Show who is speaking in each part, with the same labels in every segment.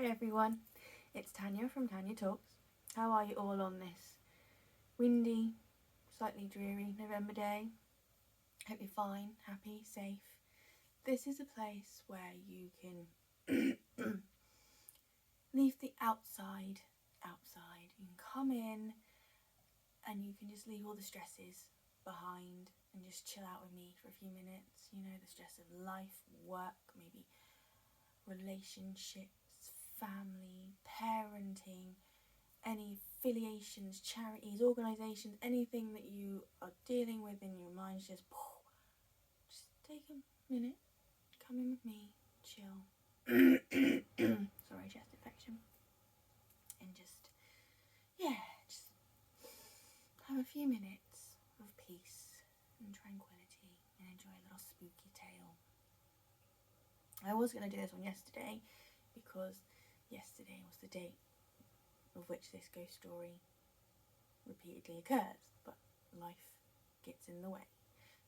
Speaker 1: everyone, it's Tanya from Tanya Talks. How are you all on this windy, slightly dreary November day? Hope you're fine, happy, safe. This is a place where you can leave the outside. You can come in and you can just leave all the stresses behind and just chill out with me for a few minutes. You know, the stress of life, work, maybe relationships, family, parenting, any affiliations, charities, organisations, anything that you are dealing with in your mind. Just take a minute, come in with me, chill. Sorry, chest infection. And just have a few minutes of peace and tranquility and enjoy a little spooky tale. I was going to do this one yesterday because yesterday was the date of which this ghost story repeatedly occurs, but life gets in the way,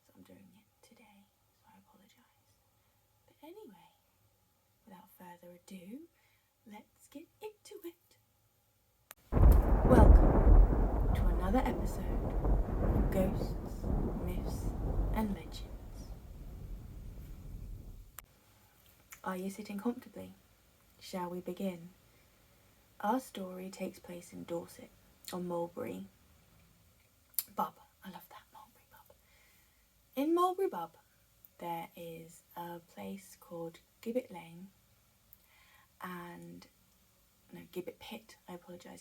Speaker 1: so I'm doing it today, so I apologise. But anyway, without further ado, let's get into it. Welcome to another episode of Ghosts, Myths and Legends. Are you sitting comfortably? Shall we begin? Our story takes place in Dorset, on Mulberry Bub. I love that, Mulberry Bub. In Mulberry Bub, there is a place called Gibbet Lane Gibbet Pit,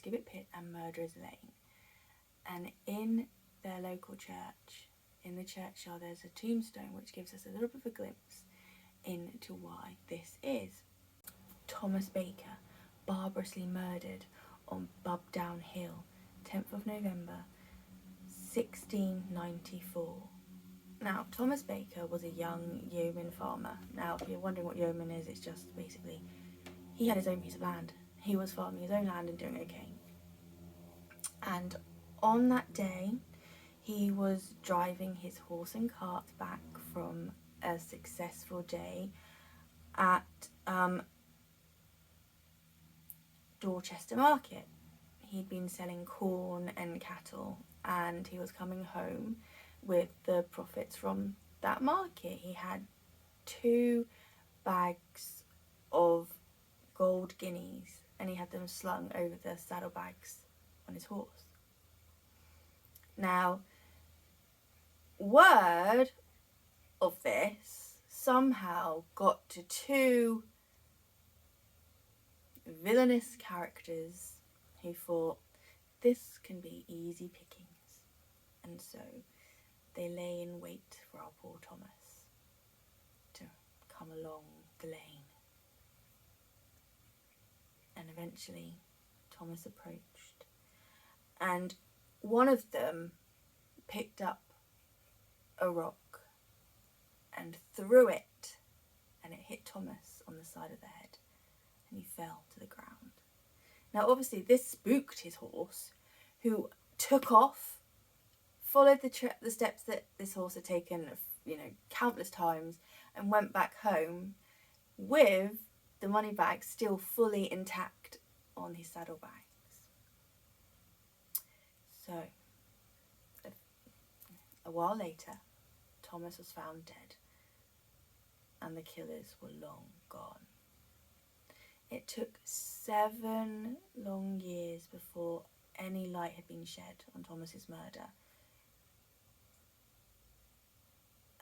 Speaker 1: Gibbet Pit and Murderers Lane. And in their local church, in the churchyard, there's a tombstone which gives us a little bit of a glimpse into why this is. Thomas Baker, barbarously murdered on Bubdown Hill, 10th of November, 1694. Now, Thomas Baker was a young yeoman farmer. Now, if you're wondering what yeoman is, it's just basically he had his own piece of land. He was farming his own land and doing okay. And on that day, he was driving his horse and cart back from a successful day at Dorchester Market. He'd been selling corn and cattle, and he was coming home with the profits from that market. He had 2 bags of gold guineas, and he had them slung over the saddlebags on his horse. Now, word of this somehow got to 2 villainous characters who thought this can be easy pickings, and so they lay in wait for our poor Thomas to come along the lane. And eventually Thomas approached, and one of them picked up a rock and threw it, and it hit Thomas on the side of the head, and he fell to the ground. Now obviously this spooked his horse, who took off, followed the steps that this horse had taken, countless times, and went back home with the money bag still fully intact on his saddlebags. So, a while later, Thomas was found dead, and the killers were long gone. It took 7 long years before any light had been shed on Thomas's murder.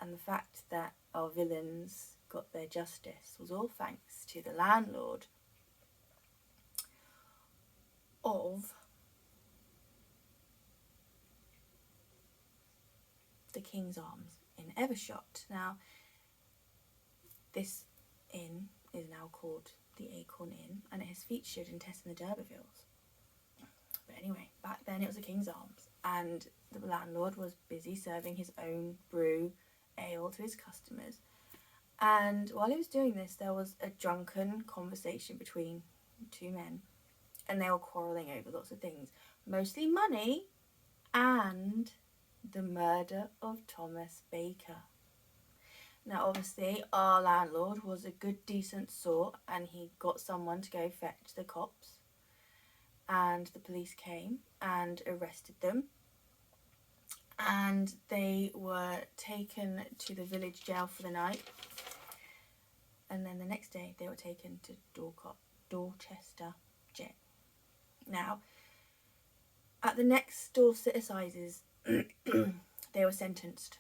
Speaker 1: And the fact that our villains got their justice was all thanks to the landlord of the King's Arms in Evershot. Now, this inn is now called the Acorn Inn, and it has featured in Tess and the D'Urbervilles. But anyway, back then it was the King's Arms, and the landlord was busy serving his own brew ale to his customers. And while he was doing this, there was a drunken conversation between 2 men, and they were quarrelling over lots of things, mostly money and the murder of Thomas Baker. Now, obviously, our landlord was a good, decent sort, and he got someone to go fetch the cops. And the police came and arrested them. And they were taken to the village jail for the night. And then the next day, they were taken to Dorchester jail. Now, at the next Dorset Assizes, they were sentenced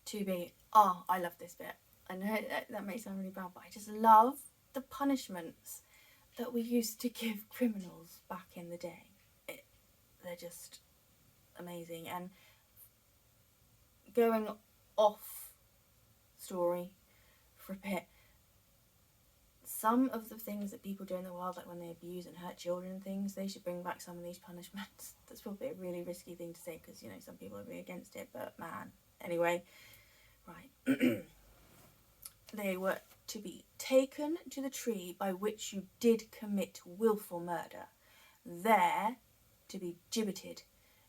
Speaker 1: to be, I love this bit. I know that may sound really bad, but I just love the punishments that we used to give criminals back in the day. They're just amazing. And going off story for a bit, some of the things that people do in the world, like when they abuse and hurt children and things, they should bring back some of these punishments. That's probably a really risky thing to say because, some people are really against it, but man. Anyway, right. They were to be taken to the tree by which you did commit wilful murder, there to be gibbeted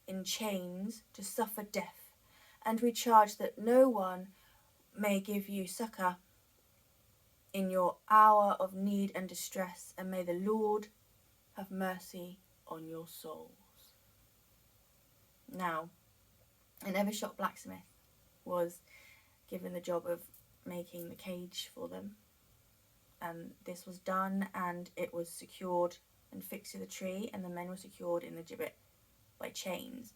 Speaker 1: in chains to suffer death, and we charge that no one may give you succour in your hour of need and distress, and may the Lord have mercy on your souls. Now, an Evershot blacksmith was given the job of making the cage for them, and this was done, and it was secured and fixed to the tree, and the men were secured in the gibbet by chains,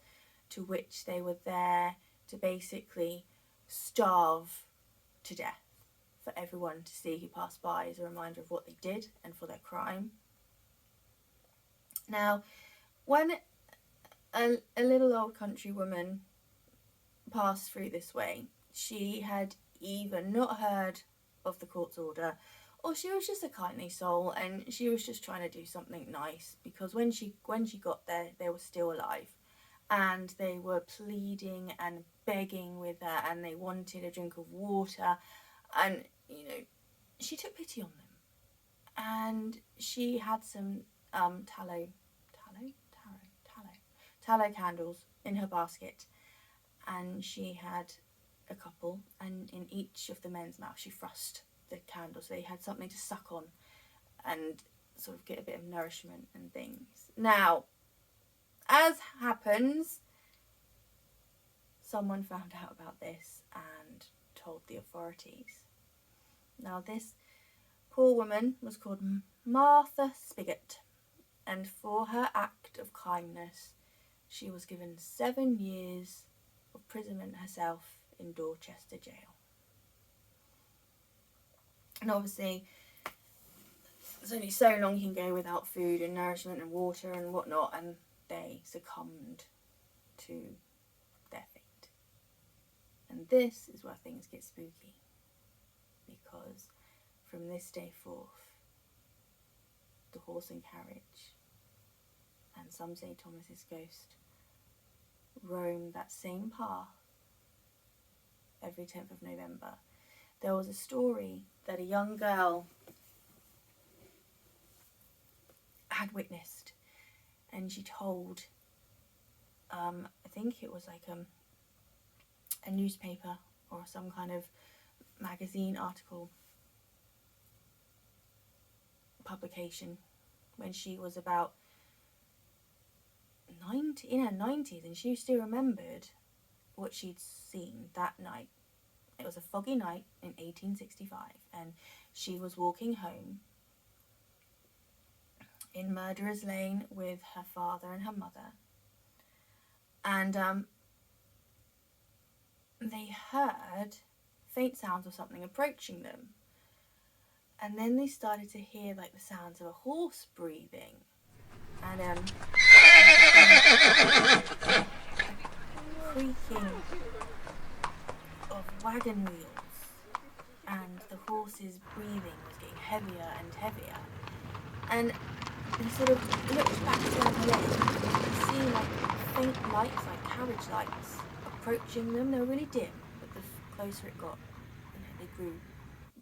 Speaker 1: to which they were there to basically starve to death for everyone to see who passed by, as a reminder of what they did and for their crime. Now, when a little old country woman passed through this way, she had either not heard of the court's order, or she was just a kindly soul and she was just trying to do something nice, because when she got there, they were still alive, and they were pleading and begging with her, and they wanted a drink of water, and she took pity on them, and she had some tallow candles in her basket, and she had a couple, and in each of the men's mouth she thrust the candle, so they had something to suck on and sort of get a bit of nourishment and things. Now, as happens, someone found out about this and told the authorities. Now, this poor woman was called Martha Spigot, and for her act of kindness she was given 7 years of imprisonment herself in Dorchester jail. And obviously, there's only so long you can go without food and nourishment and water and whatnot, and they succumbed to their fate. And this is where things get spooky, because from this day forth, the horse and carriage, and some say Thomas's ghost, roam that same path every 10th of November. There was a story that a young girl had witnessed, and she told, I think it was like a newspaper or some kind of magazine article publication, when she was about 90, in her 90s, and she still remembered what she'd seen that night. It was a foggy night in 1865, and she was walking home in Murderer's Lane with her father and her mother, and they heard faint sounds of something approaching them, and then they started to hear like the sounds of a horse breathing, and creaking of wagon wheels, and the horse's breathing was getting heavier and heavier, and they sort of looked back down the lane and see like faint lights, like carriage lights, approaching them. They were really dim, but the closer it got, they grew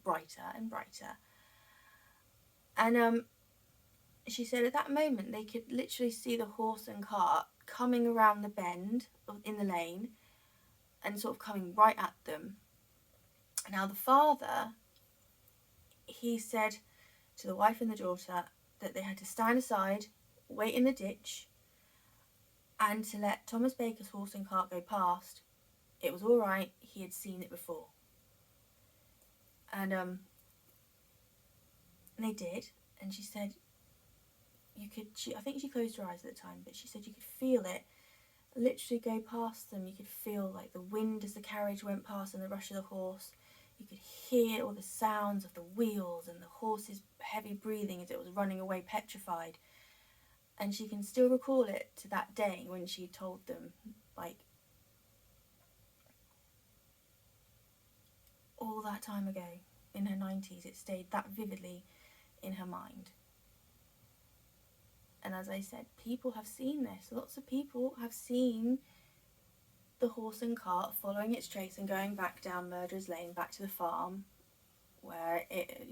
Speaker 1: brighter and brighter. And she said at that moment they could literally see the horse and cart coming around the bend in the lane, and sort of coming right at them. Now the father, he said to the wife and the daughter that they had to stand aside, wait in the ditch, and to let Thomas Baker's horse and cart go past. It was all right, he had seen it before. And they did, and she said I think she closed her eyes at the time, but she said you could feel it literally go past them. You could feel like the wind as the carriage went past and the rush of the horse. You could hear all the sounds of the wheels and the horse's heavy breathing as it was running away petrified. And she can still recall it to that day when she told them, like, all that time ago in her 90s. It stayed that vividly in her mind. And as I said, people have seen this. Lots of people have seen the horse and cart following its trace and going back down Murderer's Lane, back to the farm where it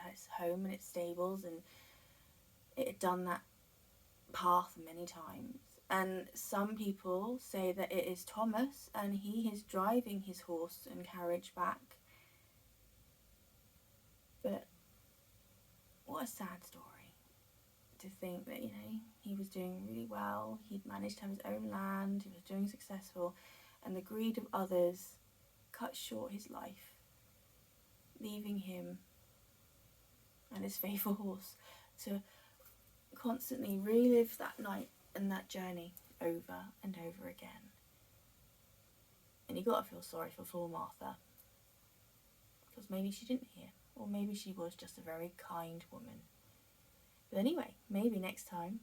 Speaker 1: has home and its stables, and it had done that path many times. And some people say that it is Thomas and he is driving his horse and carriage back. But what a sad story. To think that, he was doing really well, he'd managed to have his own land, he was doing successful, and the greed of others cut short his life, leaving him and his faithful horse to constantly relive that night and that journey over and over again. And you got to feel sorry for poor Martha, because maybe she didn't hear, or maybe she was just a very kind woman. But anyway, maybe next time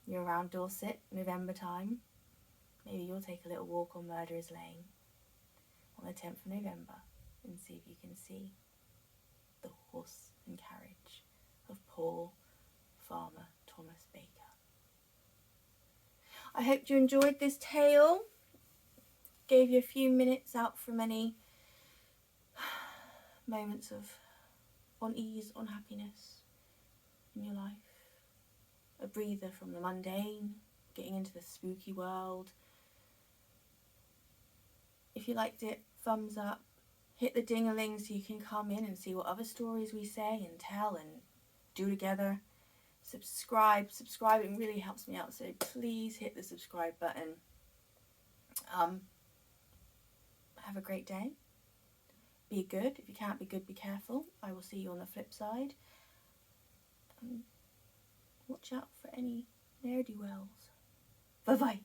Speaker 1: you're around Dorset, November time, maybe you'll take a little walk on Murderer's Lane on the 10th of November and see if you can see the horse and carriage of poor farmer Thomas Baker. I hope you enjoyed this tale. Gave you a few minutes out from any moments of unease, unhappiness in your life. A breather from the mundane, getting into the spooky world. If you liked it, thumbs up. Hit the ding-a-ling so you can come in and see what other stories we say and tell and do together. Subscribe, it really helps me out, so please hit the subscribe button. Have a great day. Be good. If you can't be good, be careful. I will see you on the flip side. Watch out for any ne'er-do-wells. Bye-bye.